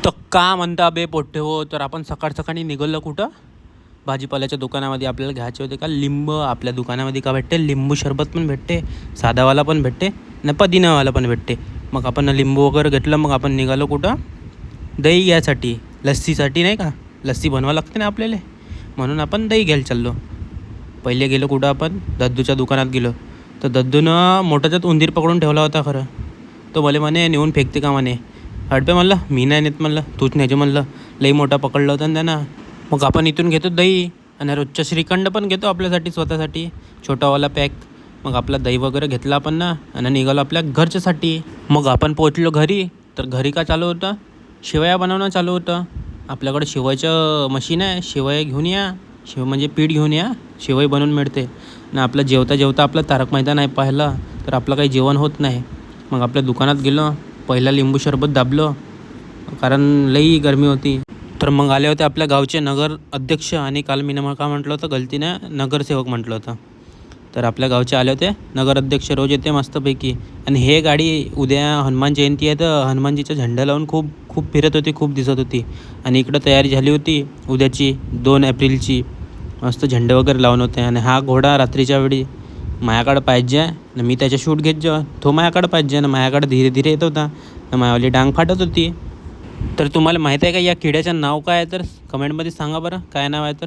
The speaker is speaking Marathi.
तर का म्हणता बे पोट्टे हो. तर आपण सकाळ सकाळी निघालो कुठं, भाजीपाल्याच्या दुकानामध्ये. आपल्याला घ्यायचे होते का लिंब. आपल्या दुकानामध्ये का भेटते, लिंबू सरबत पण भेटते, साधावाला पण भेटते न पुदिनावाला पण भेटते. मग आपण लिंबू वगैरे घेतलं. मग आपण निघालो कुठं, दही घ्यायसाठी, लस्सीसाठी नाही का. लस्सी बनवावं लागते ना आपल्याला, म्हणून आपण दही घ्यायला चाललो. पहिले गेलो कुठं, आपण दद्दूच्या दुकानात गेलो. तर दद्दूनं मोठाच्यात उंदीर पकडून ठेवला होता खरं. तो भले म्हणे नेऊन फेकते का म्हणे. हडपे म्हणलं मी नाही नेत, म्हणलं तूच न्यायचे म्हणलं, लई मोठा पकडलं होतं ना त्यांना. मग आपण इथून घेतो दही, आणि रोजच्या श्रीखंड पण घेतो आपल्यासाठी, स्वतःसाठी छोटावाला पॅक. मग आपला दही वगैरे घेतला आपण ना, आणि निघालो आपल्या घरच्यासाठी. मग आपण पोचलो घरी. तर घरी का चालू होतं, शेवया बनवणं चालू होतं. आपल्याकडे शेवयाचं मशीन आहे, शेवया घेऊन या. म्हणजे पीठ घेऊन या, शेवई बनवून मिळते. आणि आपलं जेवता जेवता आपलं तारक मेहता नाही पाहिलं तर आपलं काही जेवण होत नाही. मग आपल्या दुकानात गेलो, पहिला लिंबू सरबत दाबलो, कारण लई गरमी होती. तर मग आले होते आपल्या गावचे नगर अध्यक्ष, आणि काल मी का म्हटलं होतं गलतीनं नगरसेवक म्हटलं होतं. तर आपल्या गावचे आले होते नगर अध्यक्ष, रोज येते मस्तपैकी. आणि हे गाडी उद्या हनुमान जयंती आहे, तर हनुमानजीचा झेंडा लावून खूप खूप फिरत होती, खूप दिसत होती. आणि इकडं तयारी झाली होती उद्याची 2 एप्रिलची, मस्त झेंडे वगैरे लावून होते. आणि हा घोडा रात्रीच्या वेळी माझ्याकडं पाहिजे आणि मी त्याच्या शूट घेत जा, तो माझ्याकडं पाहिजे आणि माझ्याकडं धीरे धीरे येत होता, तर माझ्यावाली डांग फाटत होती. तर तुम्हाला माहीत आहे का या किड्याचं नाव काय आहे, तर कमेंटमध्ये सांगा बरं काय नाव आहे तर.